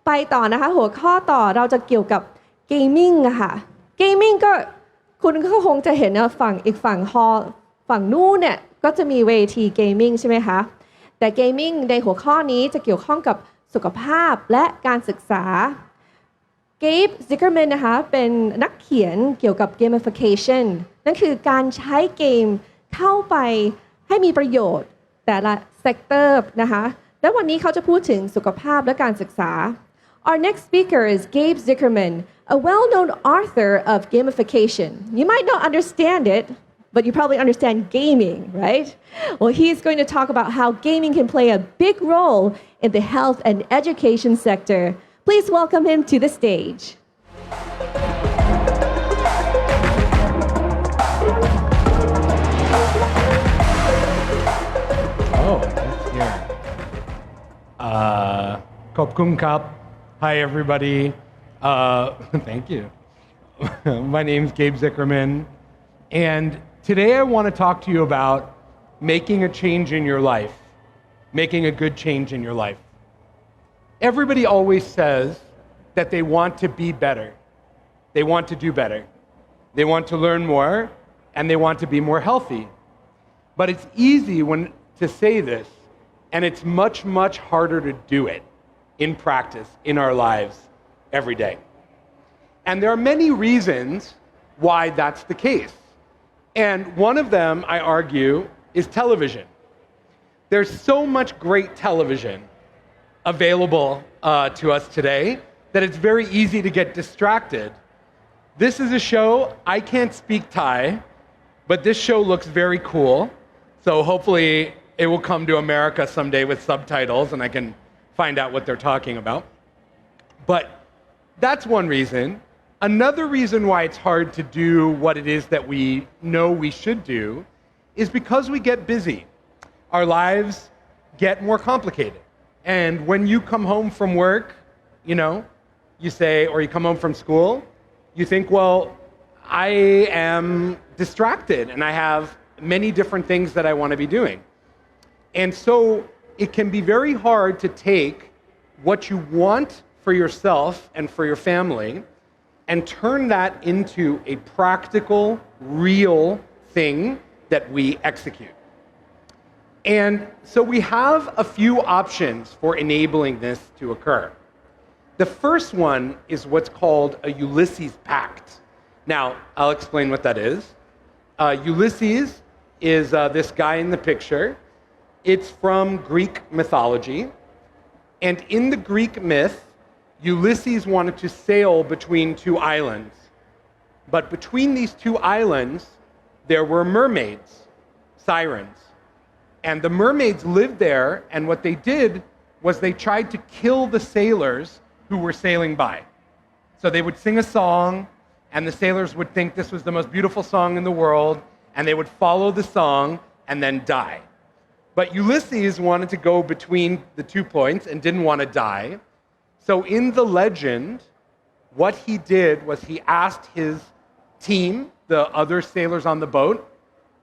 ไปต่อนะคะหัวข้อต่อเราจะเกี่ยวกับ gaming อะค่ะ gaming ก็คุณก็คงจะเห็นนะฝั่งอีกฝั่งฮอลฝั่งนู้นเนี่ยก็จะมีเวที gaming ใช่ไหมคะแต่ gaming ในหัวข้อนี้จะเกี่ยวข้องกับสุขภาพและการศึกษา Gabe Zichermann นะคะเป็นนักเขียนเกี่ยวกับ Gamification นั่นคือการใช้เกมเข้าไปให้มีประโยชน์แต่ละเซกเตอร์นะคะและวันนี้เขาจะพูดถึงสุขภาพและการศึกษา Our next speaker is Gabe Zichermann, a well-known author of gamification. You might not understand it, but you probably understand gaming, right? Well, he's going to talk about how gaming can play a big role in the health and education sector. Please welcome him to the stage. Oh, that's here. ขอบคุณครับ Hi, everybody. Thank you. My name's Gabe Zichermann, and today I want to talk to you about making a change in your life, making a good change in your life. Everybody always says that they want to be better. They want to do better. They want to learn more, and they want to be more healthy. But it's easy to say this, and it's much, much harder to do it in practice, in our lives, every day. And there are many reasons why that's the case. And one of them, I argue, is television. There's so much great television available to us today that it's very easy to get distracted. This is a show, I can't speak Thai, but this show looks very cool. So hopefully it will come to America someday with subtitles and I can find out what they're talking about. But that's one reason. Another reason why it's hard to do what it is that we know we should do is because we get busy. Our lives get more complicated. And when you come home from work, you say, or you come home from school, you think, well, I am distracted and I have many different things that I want to be doing. And so it can be very hard to take what you want for yourself and for your family and turn that into a practical, real thing that we execute. And so we have a few options for enabling this to occur. The first one is what's called a Ulysses Pact. Now, I'll explain what that is. Ulysses is this guy in the picture. It's from Greek mythology. And in the Greek myth, Ulysses wanted to sail between two islands. But between these two islands, there were mermaids, sirens. And the mermaids lived there, and what they did was they tried to kill the sailors who were sailing by. So they would sing a song, and the sailors would think this was the most beautiful song in the world, and they would follow the song and then die. But Ulysses wanted to go between the 2 points and didn't want to die. So in the legend, what he did was he asked his team, the other sailors on the boat,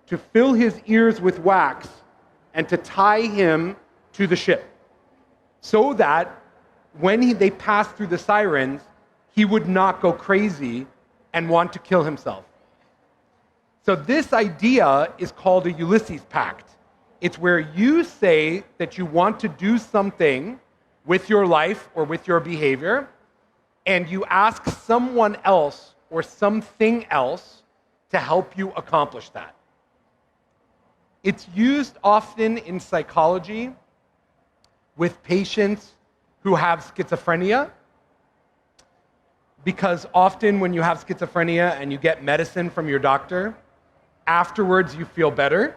to fill his ears with wax and to tie him to the ship so that when they passed through the sirens, he would not go crazy and want to kill himself. So this idea is called a Ulysses Pact. It's where you say that you want to do something with your life or with your behavior, and you ask someone else or something else to help you accomplish that. It's used often in psychology with patients who have schizophrenia, because often when you have schizophrenia and you get medicine from your doctor, afterwards you feel better,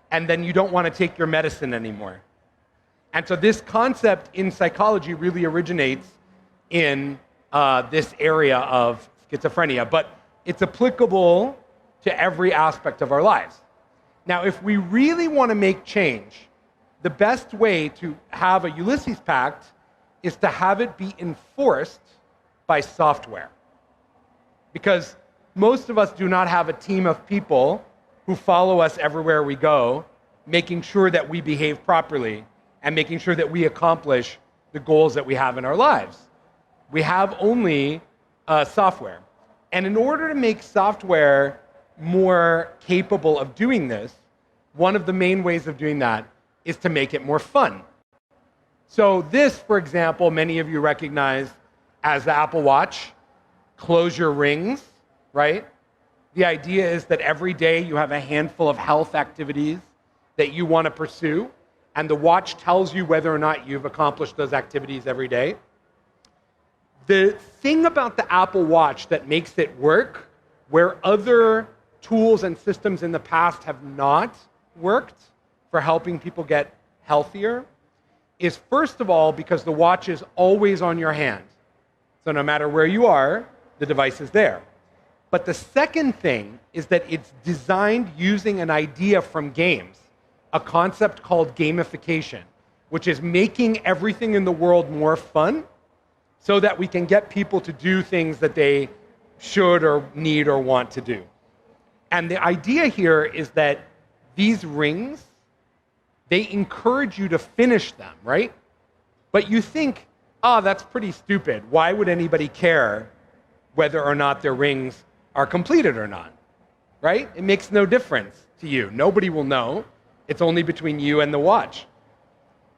and then you don't want to take your medicine anymore. And so this concept in psychology really originates in this area of schizophrenia, but it's applicable to every aspect of our lives. Now, if we really want to make change, the best way to have a Ulysses Pact is to have it be enforced by software. Because most of us do not have a team of people who follow us everywhere we go, making sure that we behave properly and making sure that we accomplish the goals that we have in our lives. We have only software. And in order to make software more capable of doing this, one of the main ways of doing that is to make it more fun. So this, for example, many of you recognize as the Apple Watch. Close your rings, right? The idea is that every day you have a handful of health activities that you want to pursue, and the watch tells you whether or not you've accomplished those activities every day. The thing about the Apple Watch that makes it work, where other tools and systems in the past have not worked for helping people get healthier, is first of all because the watch is always on your hand. So no matter where you are, the device is there. But the second thing is that it's designed using an idea from games, a concept called gamification, which is making everything in the world more fun so that we can get people to do things that they should or need or want to do. And the idea here is that these rings, they encourage you to finish them, right? But you think, oh, that's pretty stupid. Why would anybody care whether or not their rings are completed or not, right? It makes no difference to you. Nobody will know. It's only between you and the watch.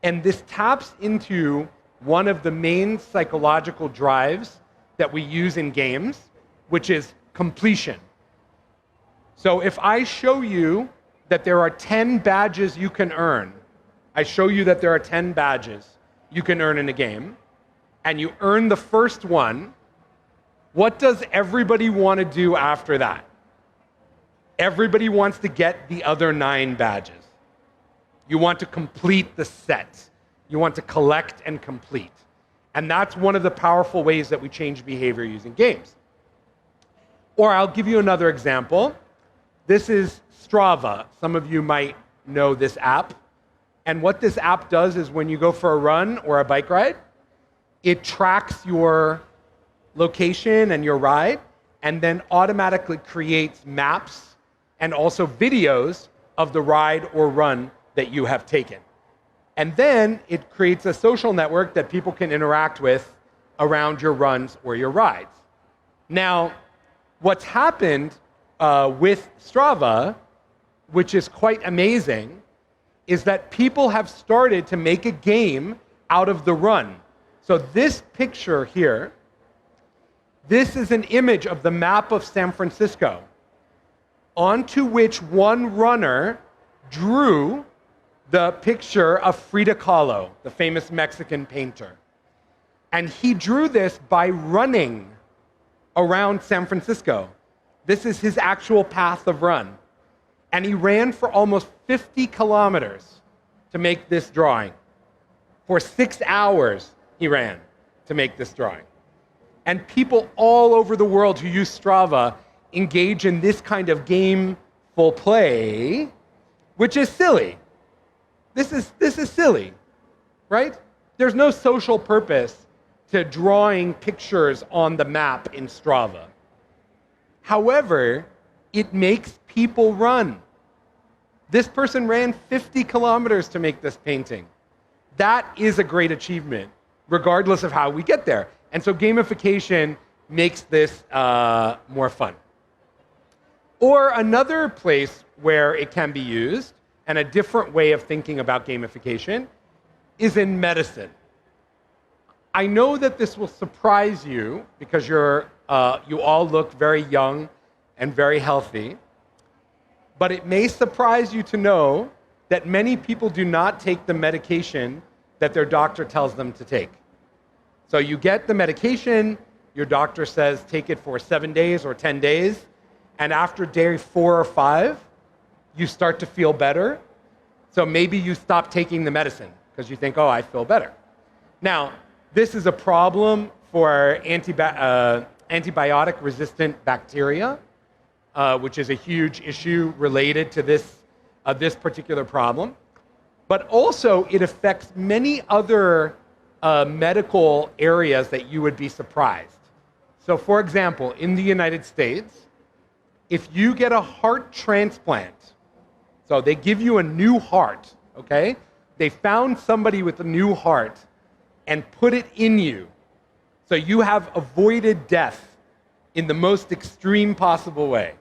And this taps into one of the main psychological drives that we use in games, which is completion. So if I show you that there are 10 badges you can earn, I show you that there are 10 badges you can earn in a game, and you earn the first one, what does everybody want to do after that? Everybody wants to get the other 9 badges. You want to complete the set. You want to collect and complete. And that's one of the powerful ways that we change behavior using games. Or I'll give you another example. This is Strava. Some of you might know this app. And what this app does is when you go for a run or a bike ride, it tracks your location and your ride, and then automatically creates maps and also videos of the ride or run that you have taken. And then it creates a social network that people can interact with around your runs or your rides. Now, what's happened with Strava, which is quite amazing, is that people have started to make a game out of the run. So this picture here, this is an image of the map of San Francisco, onto which one runner drew the picture of Frida Kahlo, the famous Mexican painter. And he drew this by running around San Francisco. This is his actual path of run. And he ran for almost 50 kilometers to make this drawing. For 6 hours, he ran to make this drawing. And people all over the world who use Strava engage in this kind of gameful play, which is silly. This is silly, right? There's no social purpose to drawing pictures on the map in Strava. However, it makes people run. This person ran 50 kilometers to make this painting. That is a great achievement, regardless of how we get there. And so gamification makes this more fun. Or another place where it can be used, and a different way of thinking about gamification, is in medicine. I know that this will surprise you because you all look very young and very healthy, but it may surprise you to know that many people do not take the medication that their doctor tells them to take. So you get the medication, your doctor says take it for 7 days or 10 days, and after day 4 or 5, you start to feel better. So maybe you stop taking the medicine because you think, oh, I feel better. Now, this is a problem for antibiotic-resistant bacteria, which is a huge issue related to this particular problem. But also, it affects many other medical areas that you would be surprised. So, for example, in the United States, if you get a heart transplant, so they give you a new heart, okay? They found somebody with a new heart, and put it in you. So you have avoided death in the most extreme possible way.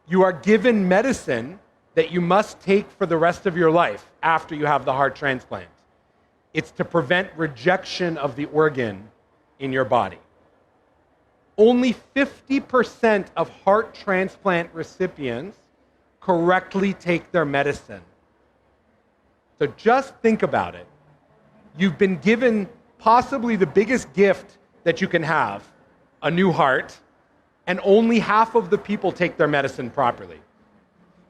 You are given medicine that you must take for the rest of your life after you have the heart transplant. It's to prevent rejection of the organ in your body. Only 50% of heart transplant recipients correctly take their medicine. So just think about it. You've been given possibly the biggest gift that you can have, a new heart, and only half of the people take their medicine properly.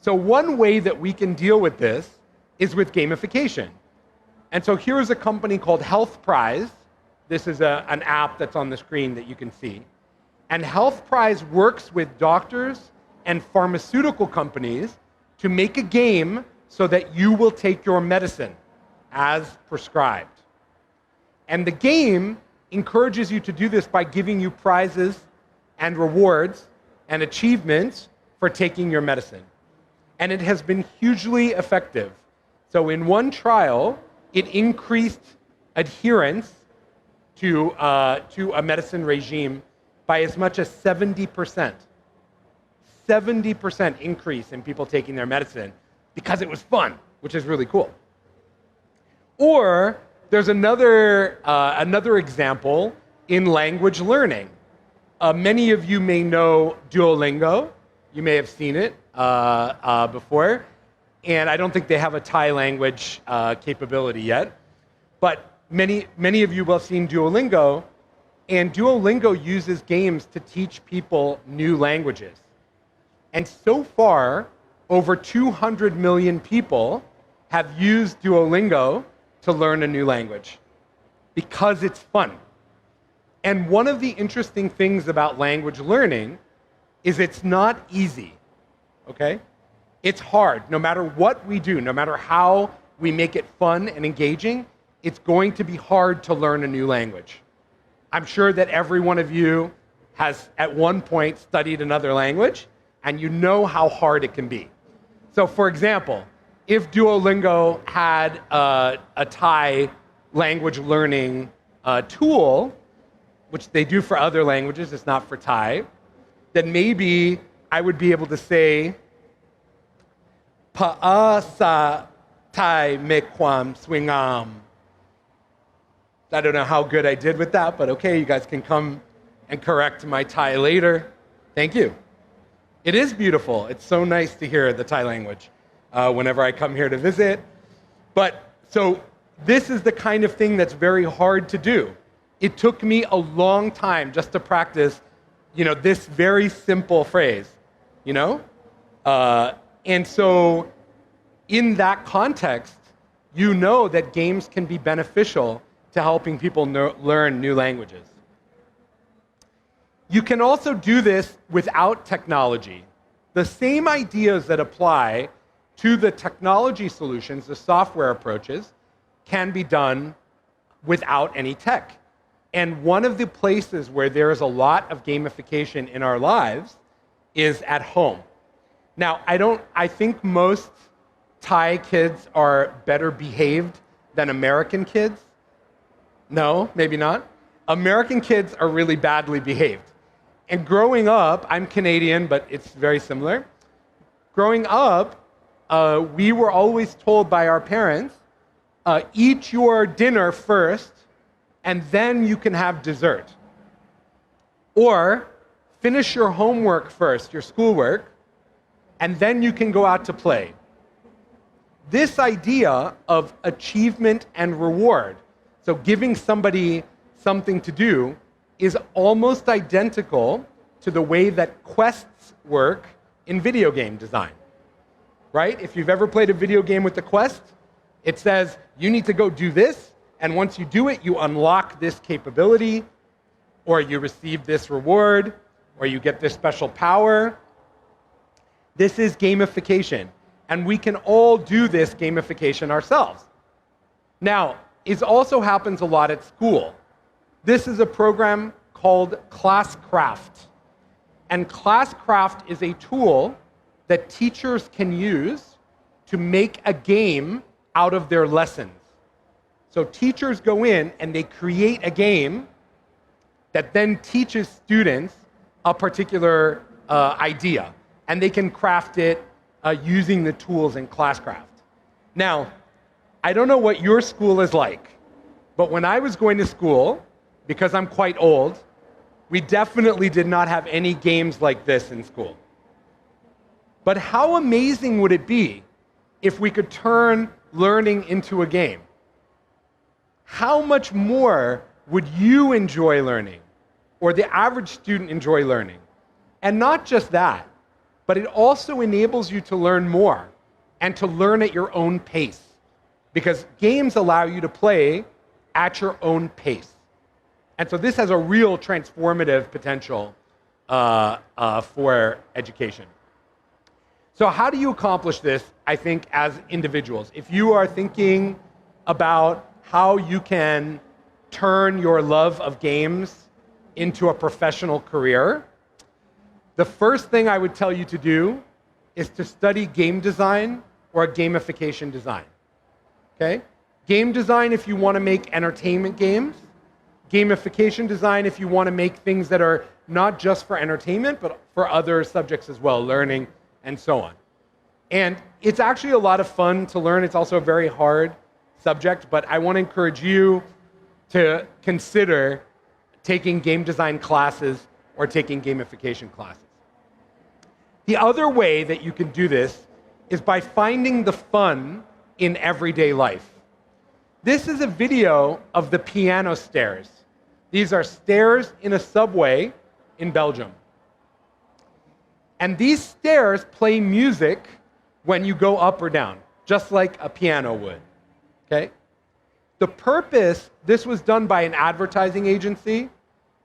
So one way that we can deal with this is with gamification. And so here's a company called Health Prize. This is an app that's on the screen that you can see. And Health Prize works with doctors and pharmaceutical companies to make a game so that you will take your medicine as prescribed. And the game encourages you to do this by giving you prizes and rewards and achievements for taking your medicine. And it has been hugely effective. So in one trial, it increased adherence to a medicine regime by as much as 70%. 70% increase in people taking their medicine because it was fun, which is really cool. Or there's another example in language learning. Many of you may know Duolingo. You may have seen it before. And I don't think they have a Thai language capability yet. But many of you will have seen Duolingo. And Duolingo uses games to teach people new languages. And so far, over 200 million people have used Duolingo to learn a new language because it's fun. And one of the interesting things about language learning is it's not easy, okay? It's hard. No matter what we do, no matter how we make it fun and engaging, it's going to be hard to learn a new language. I'm sure that every one of you has at one point studied another language, and you know how hard it can be. So for example, if Duolingo had a Thai language learning tool, which they do for other languages, it's not for Thai, then maybe I would be able to say, Pa'asa Thai me kwam swingam. I don't know how good I did with that, but okay, you guys can come and correct my Thai later. Thank you. It is beautiful. It's so nice to hear the Thai language whenever I come here to visit. But so this is the kind of thing that's very hard to do. It took me a long time just to practice, this very simple phrase, And so in that context, you know that games can be beneficial to helping people learn new languages. You can also do this without technology. The same ideas that apply to the technology solutions, the software approaches, can be done without any tech. And one of the places where there is a lot of gamification in our lives is at home. Now, I think most Thai kids are better behaved than American kids. No, maybe not. American kids are really badly behaved. And growing up, I'm Canadian, but it's very similar. Growing up, we were always told by our parents, eat your dinner first, and then you can have dessert. Or finish your homework first, your schoolwork, and then you can go out to play. This idea of achievement and reward, so giving somebody something to do, is almost identical to the way that quests work in video game design, right? If you've ever played a video game with the quest, it says you need to go do this, and once you do it, you unlock this capability, or you receive this reward, or you get this special power. This is gamification, and we can all do this gamification ourselves. Now, it also happens a lot at school. This is a program called Classcraft. And Classcraft is a tool that teachers can use to make a game out of their lessons. So teachers go in and they create a game that then teaches students a particular idea, and they can craft it using the tools in Classcraft. Now, I don't know what your school is like, but when I was going to school, because I'm quite old, we definitely did not have any games like this in school. But how amazing would it be if we could turn learning into a game? How much more would you enjoy learning, or the average student enjoy learning? And not just that, but it also enables you to learn more and to learn at your own pace, because games allow you to play at your own pace. And so this has a real transformative potential for education. So how do you accomplish this, I think, as individuals? If you are thinking about how you can turn your love of games into a professional career, the first thing I would tell you to do is to study game design or gamification design. Okay? Game design if you want to make entertainment games. Gamification design if you want to make things that are not just for entertainment, but for other subjects as well, learning and so on. And it's actually a lot of fun to learn. It's also a very hard subject, but I want to encourage you to consider taking game design classes or taking gamification classes. The other way that you can do this is by finding the fun in everyday life. This is a video of the piano stairs. These are stairs in a subway in Belgium. And these stairs play music when you go up or down, just like a piano would. Okay? The purpose, this was done by an advertising agency.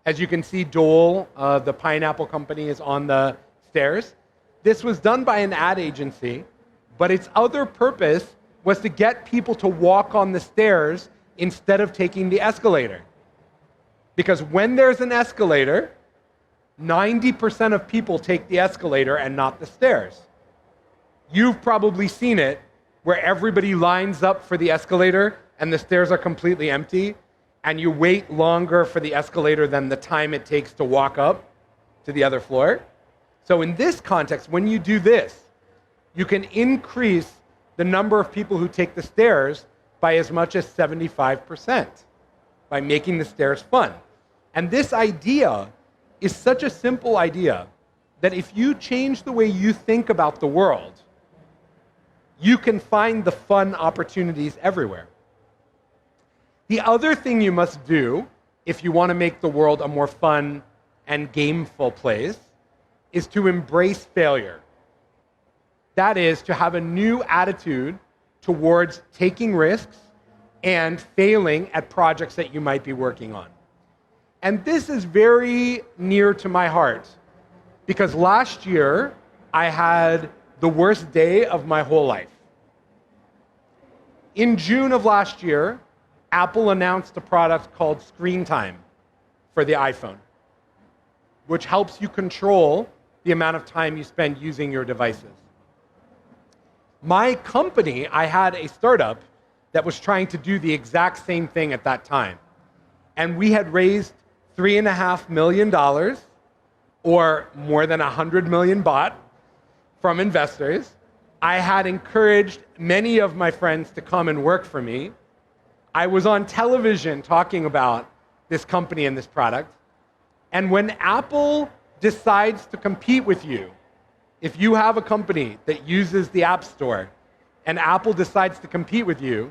As you can see, Dole, the pineapple company, is on the stairs. This was done by an ad agency, but its other purpose was to get people to walk on the stairs instead of taking the escalator. Because when there's an escalator, 90% of people take the escalator and not the stairs. You've probably seen it where everybody lines up for the escalator and the stairs are completely empty, and you wait longer for the escalator than the time it takes to walk up to the other floor. So in this context, when you do this, you can increase the number of people who take the stairs by as much as 75% by making the stairs fun. And this idea is such a simple idea that if you change the way you think about the world, you can find the fun opportunities everywhere. The other thing you must do if you want to make the world a more fun and gameful place is to embrace failure. That is, to have a new attitude towards taking risks and failing at projects that you might be working on. And this is very near to my heart, because last year I had the worst day of my whole life. In June of last year, Apple announced a product called Screen Time for the iPhone, which helps you control the amount of time you spend using your devices. My company, I had a startup that was trying to do the exact same thing at that time. And we had raised $3.5 million, or more than 100 million baht, from investors. I had encouraged many of my friends to come and work for me. I was on television talking about this company and this product. And when Apple decides to compete with you, if you have a company that uses the App Store and Apple decides to compete with you,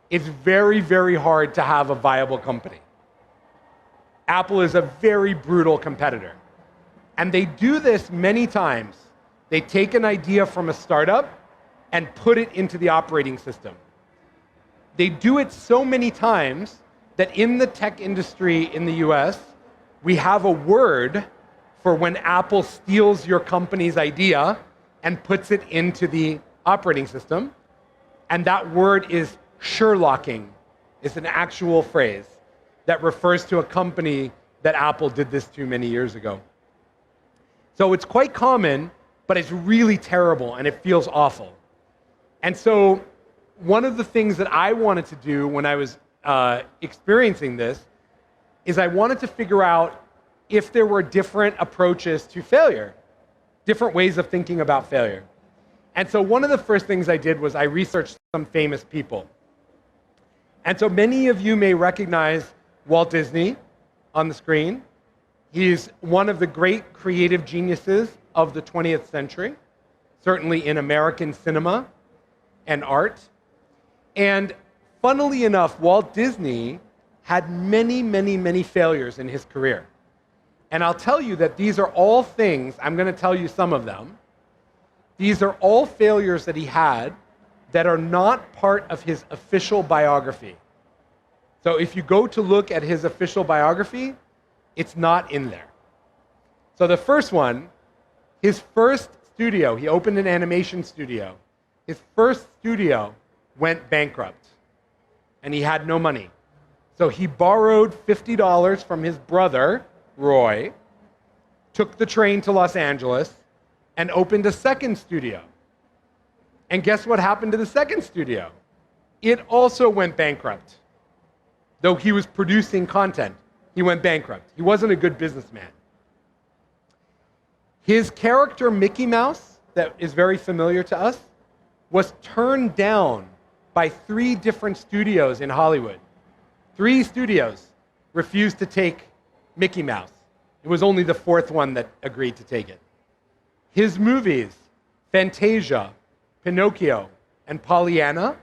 it's very, very hard to have a viable company. Apple is a very brutal competitor. And they do this many times. They take an idea from a startup and put it into the operating system. They do it so many times that in the tech industry in the US, we have a word for when Apple steals your company's idea and puts it into the operating system. And that word is Sherlocking. It's an actual phrase that refers to a company that Apple did this to many years ago. So it's quite common, but it's really terrible and it feels awful. And so one of the things that I wanted to do when I was experiencing this is I wanted to figure out if there were different approaches to failure, different ways of thinking about failure. And so one of the first things I did was I researched some famous people. And so many of you may recognize Walt Disney on the screen. He's one of the great creative geniuses of the 20th century, certainly in American cinema and art. And funnily enough, Walt Disney had many, many, many failures in his career. And I'll tell you that these are all things, I'm going to tell you some of them. These are all failures that he had that are not part of his official biography. So if you go to look at his official biography, it's not in there. So the first one, his first studio, he opened an animation studio. His first studio went bankrupt, and he had no money. So he borrowed $50 from his brother, Roy, took the train to Los Angeles, and opened a second studio. And guess what happened to the second studio? It also went bankrupt. Though he was producing content, he went bankrupt. He wasn't a good businessman. His character Mickey Mouse, that is very familiar to us, was turned down by 3 different studios in Hollywood. 3 studios refused to take Mickey Mouse. It was only the 4th one that agreed to take it. His movies, Fantasia, Pinocchio, and Pollyanna,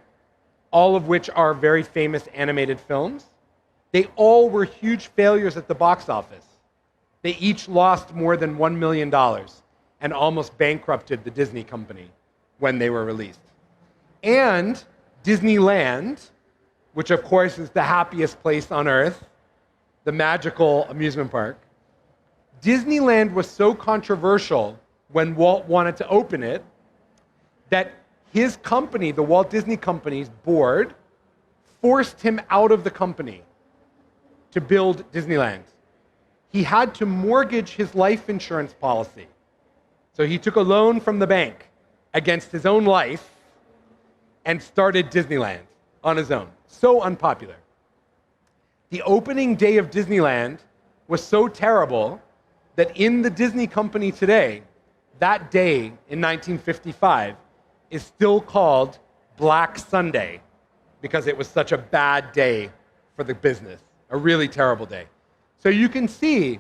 all of which are very famous animated films, they all were huge failures at the box office. They each lost more than $1 million and almost bankrupted the Disney company when they were released. And Disneyland, which of course is the happiest place on earth, the magical amusement park, Disneyland was so controversial when Walt wanted to open it that his company, the Walt Disney Company's board, forced him out of the company to build Disneyland. He had to mortgage his life insurance policy. So he took a loan from the bank against his own life and started Disneyland on his own. So unpopular. The opening day of Disneyland was so terrible that in the Disney company today, that day in 1955 is still called Black Sunday because it was such a bad day for the business, a really terrible day. So you can see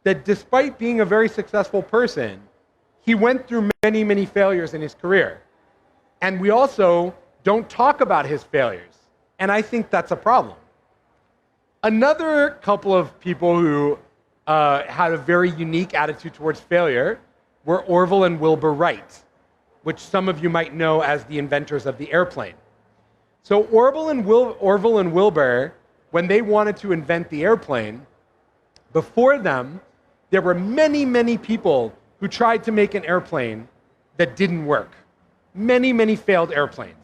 that despite being a very successful person, he went through many, many failures in his career. And we also don't talk about his failures. And I think that's a problem. Another couple of people who had a very unique attitude towards failure were Orville and Wilbur Wright, which some of you might know as the inventors of the airplane. So Orville and Wilbur, when they wanted to invent the airplane, before them, there were many, many people who tried to make an airplane that didn't work. Many, many failed airplanes.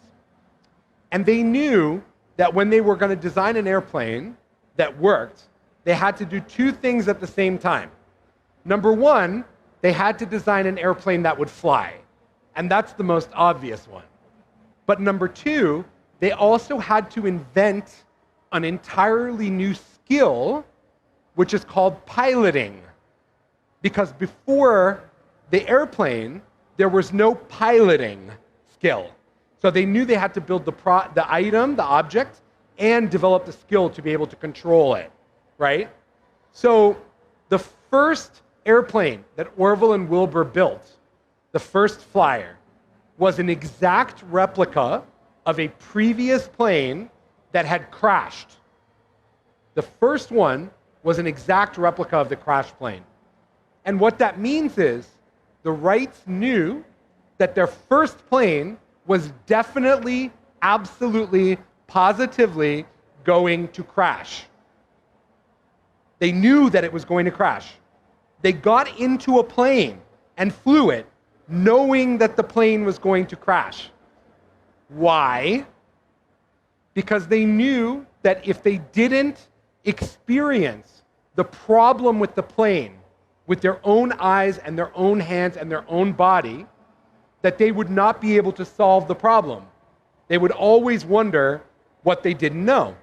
And they knew that when they were going to design an airplane that worked, they had to do 2 things at the same time. Number 1, they had to design an airplane that would fly. And that's the most obvious one. But number 2, they also had to invent an entirely new skill, which is called piloting. Because before the airplane, there was no piloting skill. So they knew they had to build the item, the object, and develop the skill to be able to control it, right? So the first airplane that Orville and Wilbur built, the first flyer, was an exact replica of a previous plane that had crashed. The first one was an exact replica of the crashed plane. And what that means is the Wrights knew that their first plane was definitely, absolutely, positively going to crash. They knew that it was going to crash. They got into a plane and flew it, knowing that the plane was going to crash. Why? Because they knew that if they didn't experience the problem with the plane with their own eyes and their own hands and their own body, that they would not be able to solve the problem. They would always wonder what they didn't know.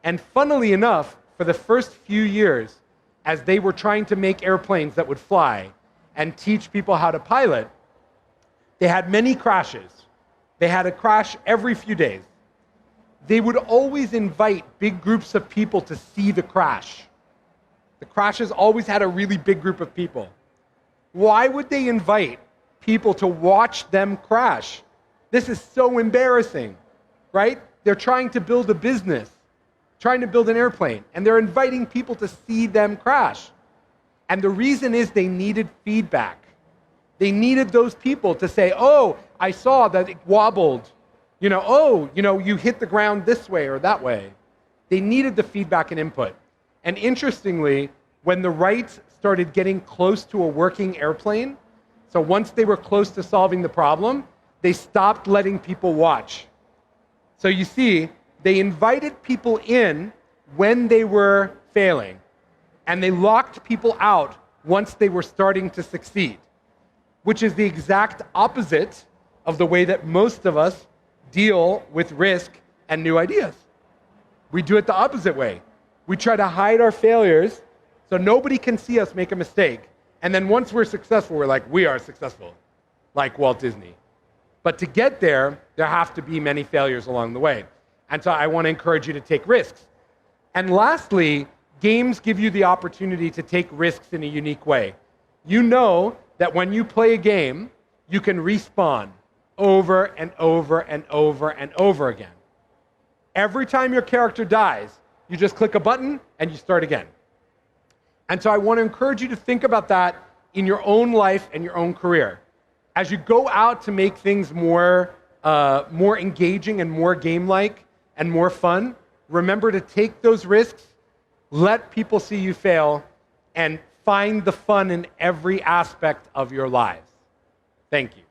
And funnily enough, for the first few years, as they were trying to make airplanes that would fly and teach people how to pilot, they had many crashes. They had a crash every few days. They would always invite big groups of people to see the crash. The crashes always had a really big group of people. Why would they invite people to watch them crash? This is so embarrassing, right? They're trying to build a business, trying to build an airplane, and they're inviting people to see them crash. And the reason is they needed feedback. They needed those people to say, oh, I saw that it wobbled. You hit the ground this way or that way. They needed the feedback and input. And interestingly, when the Wrights started getting close to a working airplane, so once they were close to solving the problem, they stopped letting people watch. So you see, they invited people in when they were failing, and they locked people out once they were starting to succeed, which is the exact opposite of the way that most of us deal with risk and new ideas. We do it the opposite way. We try to hide our failures so nobody can see us make a mistake. And then once we're successful, we're like, we are successful, like Walt Disney. But to get there, there have to be many failures along the way. And so I want to encourage you to take risks. And lastly, games give you the opportunity to take risks in a unique way. You know that when you play a game, you can respawn over and over and over and over again. Every time your character dies, you just click a button and you start again. And so I want to encourage you to think about that in your own life and your own career. As you go out to make things more engaging and more game-like and more fun, remember to take those risks, let people see you fail, and find the fun in every aspect of your lives. Thank you.